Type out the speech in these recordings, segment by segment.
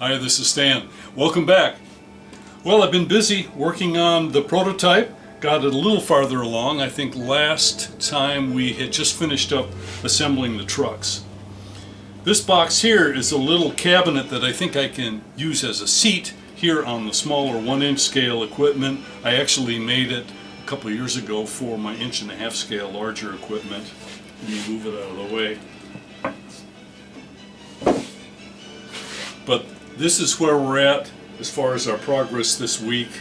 Hi, this is Stan. Welcome back. Well, I've been busy working on the prototype. Got it a little farther along. I think last time we had just finished up assembling the trucks. This box here is a little cabinet that I think I can use as a seat here on the smaller 1-inch scale equipment. I actually made it a couple of years ago for my 1.5-inch scale larger equipment. Let me move it out of the way. But this is where we're at as far as our progress this week.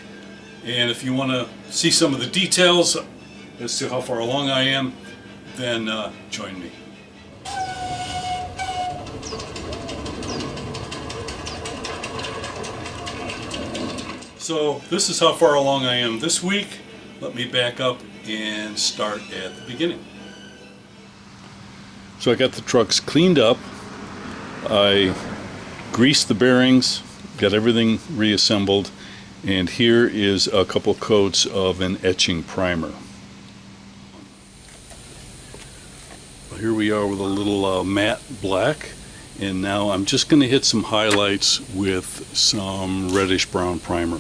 And if you want to see some of the details as to how far along I am, then join me. So this is how far along I am this week. Let me back up and start at the beginning. So I got the trucks cleaned up. I greased the bearings, got everything reassembled, and here is a couple coats of an etching primer. Well, here we are with a little matte black, and now I'm just going to hit some highlights with some reddish brown primer.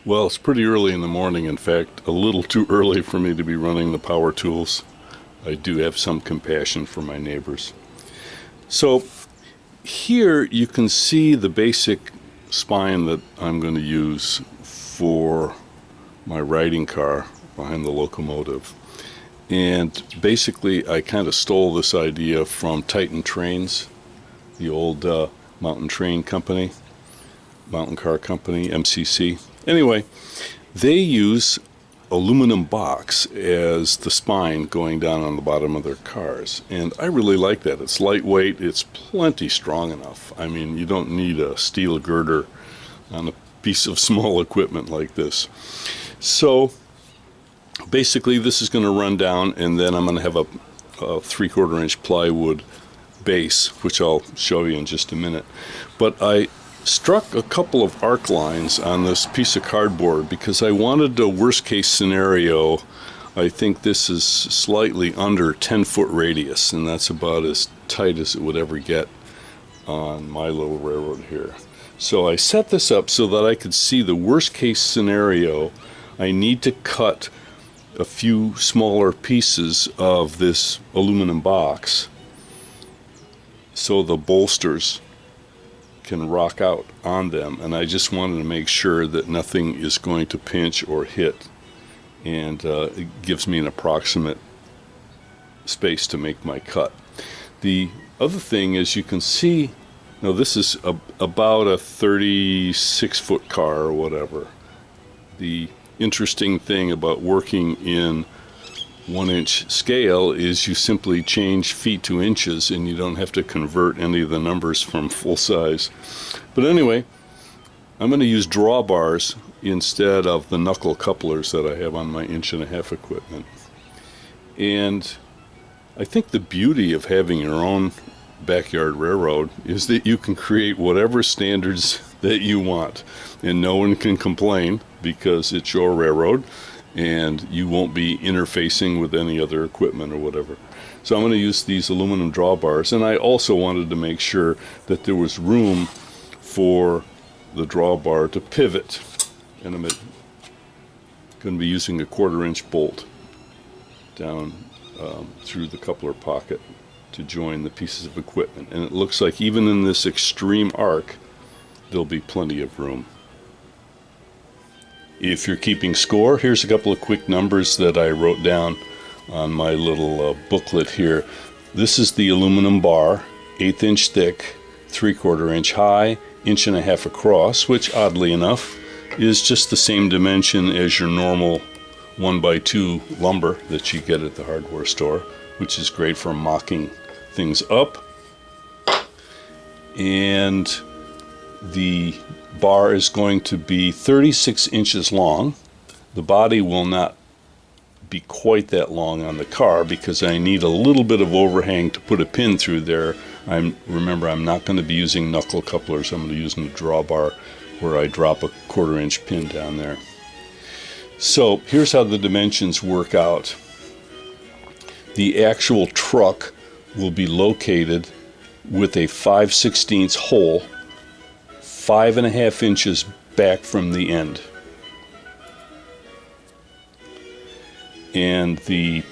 Well, it's pretty early in the morning. In fact, a little too early for me to be running the power tools. I do have some compassion for my neighbors. So here you can see the basic spine that I'm going to use for my riding car behind the locomotive. And basically I kind of stole this idea from Titan Trains, the old mountain train company, mountain car company, MCC. Anyway, they use aluminum box as the spine going down on the bottom of their cars, and I really like that. It's lightweight, it's plenty strong enough. I mean, you don't need a steel girder on a piece of small equipment like this. So basically this is going to run down, and then I'm going to have a 3/4 inch plywood base, which I'll show you in just a minute. But I struck a couple of arc lines on this piece of cardboard because I wanted a worst case scenario. I think this is slightly under 10-foot radius, and that's about as tight as it would ever get on my little railroad here. So I set this up so that I could see the worst case scenario. I need to cut a few smaller pieces of this aluminum box so the bolsters can rock out on them, and I just wanted to make sure that nothing is going to pinch or hit, and it gives me an approximate space to make my cut. The other thing is, you can see, now this is about a 36-foot car or whatever. The interesting thing about working in 1-inch scale is you simply change feet to inches, and you don't have to convert any of the numbers from full size. But anyway, I'm going to use drawbars instead of the knuckle couplers that I have on my 1.5-inch equipment. And I think the beauty of having your own backyard railroad is that you can create whatever standards that you want, and no one can complain because it's your railroad and you won't be interfacing with any other equipment or whatever. So I'm going to use these aluminum drawbars, and I also wanted to make sure that there was room for the drawbar to pivot, and I'm going to be using a 1/4 inch bolt down through the coupler pocket to join the pieces of equipment, and it looks like even in this extreme arc there'll be plenty of room. If you're keeping score, here's a couple of quick numbers that I wrote down on my little booklet here. This is the aluminum bar, 1/8 inch thick, 3/4 inch high, 1.5 inch across, which oddly enough is just the same dimension as your normal 1x2 lumber that you get at the hardware store, which is great for mocking things up. And the bar is going to be 36 inches long. The body will not be quite that long on the car because I need a little bit of overhang to put a pin through there. Remember, I'm not going to be using knuckle couplers. I'm going to be using a drawbar where I drop a 1/4 inch pin down there. So here's how the dimensions work out. The actual truck will be located with a 5/16 hole 5.5 inches back from the end. And the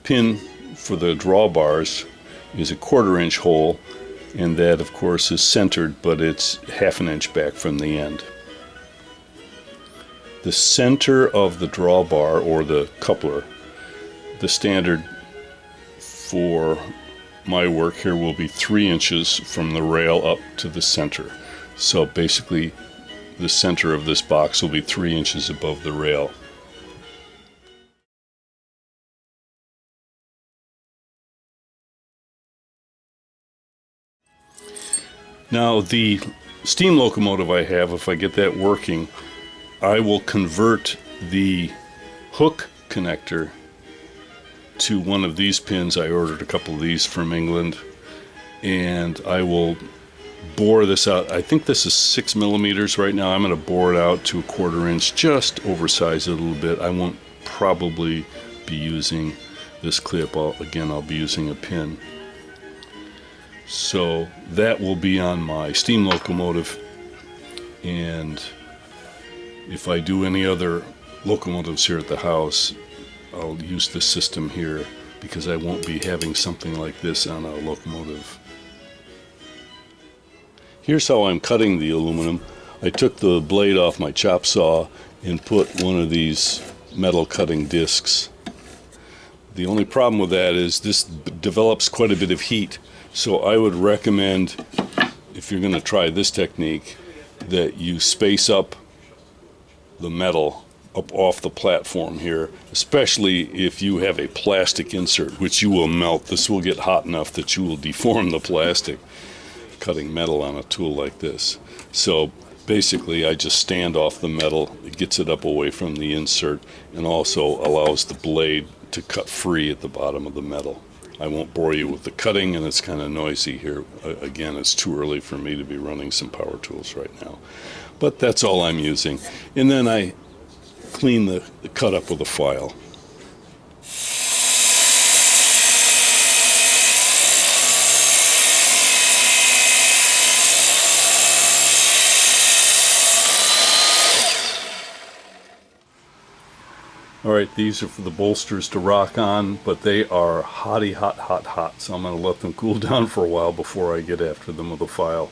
pin for the drawbars is a 1/4 inch hole, and that of course is centered, but it's 1/2 inch back from the end. The center of the drawbar, or the coupler, the standard for my work here will be 3 inches from the rail up to the center. So basically the center of this box will be 3 inches above the rail. Now the steam locomotive I have, if I get that working, I will convert the hook connector to one of these pins. I ordered a couple of these from England, and I will bore this out. I think this is 6 millimeters right now. I'm going to bore it out to a 1/4 inch, just oversize it a little bit. I won't probably be using this clip. I'll be using a pin. So that will be on my steam locomotive, and if I do any other locomotives here at the house, I'll use this system here because I won't be having something like this on a locomotive. Here's how I'm cutting the aluminum. I took the blade off my chop saw and put one of these metal cutting discs. The only problem with that is this develops quite a bit of heat, so I would recommend, if you're going to try this technique, that you space up the metal up off the platform here, especially if you have a plastic insert, which you will melt. This will get hot enough that you will deform the plastic cutting metal on a tool like this. So basically I just stand off the metal. It gets it up away from the insert and also allows the blade to cut free at the bottom of the metal. I won't bore you with the cutting, and it's kind of noisy here. Again, it's too early for me to be running some power tools right now. But that's all I'm using. And then I clean the cut up with a file. All right, these are for the bolsters to rock on, but they are hotty hot, hot, hot. So I'm going to let them cool down for a while before I get after them with a file.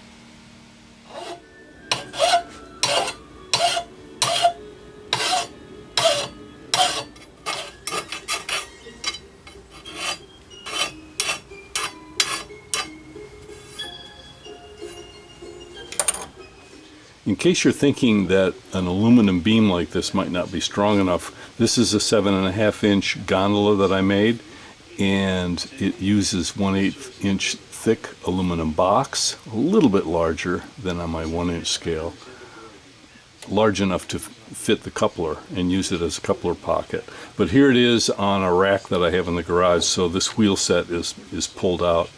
In case you're thinking that an aluminum beam like this might not be strong enough, this is a 7.5 inch gondola that I made, and it uses 1/8 inch thick aluminum box, a little bit larger than on my 1 inch scale, large enough to fit the coupler and use it as a coupler pocket. But here it is on a rack that I have in the garage, so this wheel set is pulled out.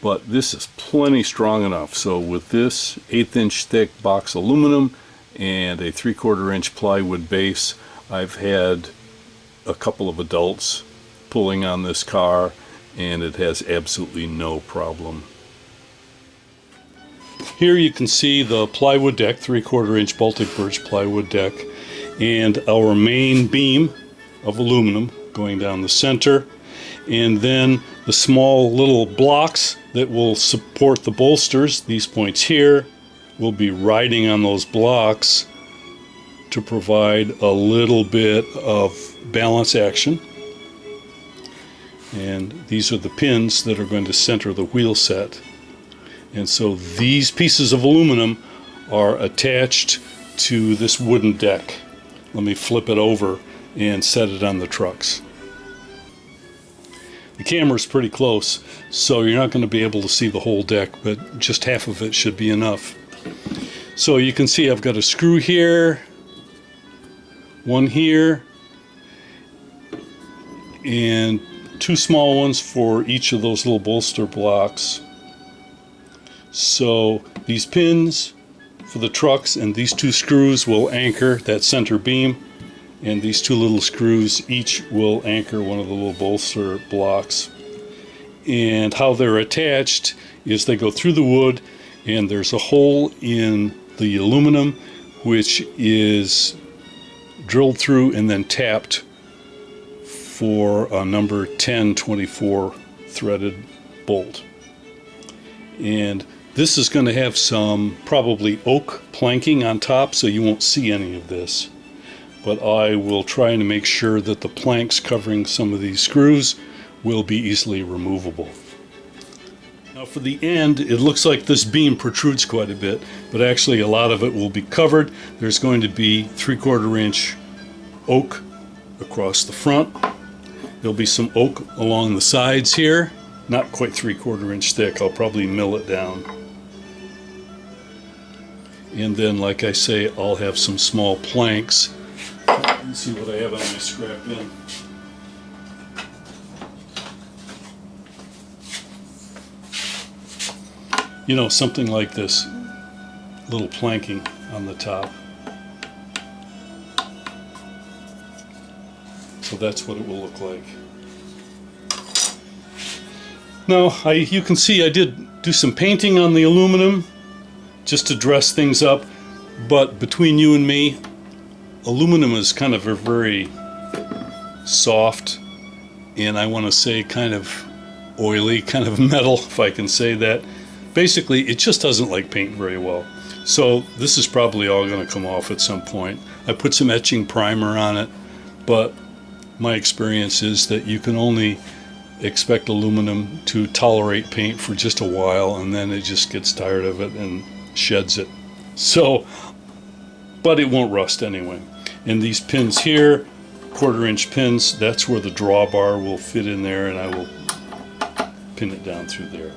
But this is plenty strong enough. So with this 1/8 inch thick box aluminum and a 3/4 inch plywood base, I've had a couple of adults pulling on this car, and it has absolutely no problem. Here you can see the plywood deck, 3/4 inch Baltic birch plywood deck, and our main beam of aluminum going down the center, and then the small little blocks that will support the bolsters, these points here, will be riding on those blocks to provide a little bit of balance action. And these are the pins that are going to center the wheel set. And so these pieces of aluminum are attached to this wooden deck. Let me flip it over and set it on the trucks. The camera's pretty close, so you're not going to be able to see the whole deck, but just half of it should be enough. So you can see I've got a screw here, one here, and two small ones for each of those little bolster blocks. So these pins for the trucks and these two screws will anchor that center beam, and these two little screws each will anchor one of the little bolster blocks. And how they're attached is they go through the wood, and there's a hole in the aluminum which is drilled through and then tapped for a number 1024 threaded bolt. And this is going to have some probably oak planking on top, so you won't see any of this. But I will try to make sure that the planks covering some of these screws will be easily removable. Now for the end, it looks like this beam protrudes quite a bit, but actually a lot of it will be covered. There's going to be 3/4 inch oak across the front. There'll be some oak along the sides here, not quite 3/4 inch thick. I'll probably mill it down. And then, like I say, I'll have some small planks. Let's see what I have on my scrap bin. You know, something like this, little planking on the top. So that's what it will look like. Now, you can see I did do some painting on the aluminum just to dress things up, but between you and me, aluminum is kind of a very soft, and I want to say kind of oily, kind of metal, if I can say that. Basically, it just doesn't like paint very well. So this is probably all going to come off at some point. I put some etching primer on it, but my experience is that you can only expect aluminum to tolerate paint for just a while, and then it just gets tired of it and sheds it. So, but it won't rust anyway. And these pins here, 1/4 inch pins, that's where the drawbar will fit in there, and I will pin it down through there.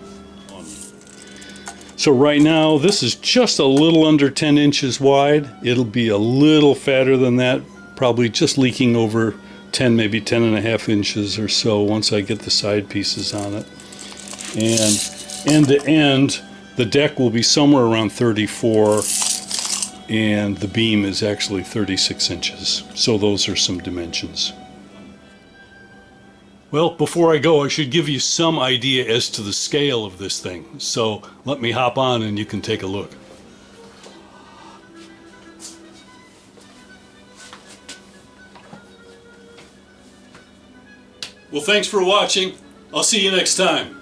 So right now, this is just a little under 10 inches wide. It'll be a little fatter than that, probably just leaking over 10, maybe 10.5 inches or so once I get the side pieces on it. And end to end, the deck will be somewhere around 34, and the beam is actually 36 inches. So those are some dimensions. Well, before I go, I should give you some idea as to the scale of this thing. So let me hop on and you can take a look. Well, thanks for watching. I'll see you next time.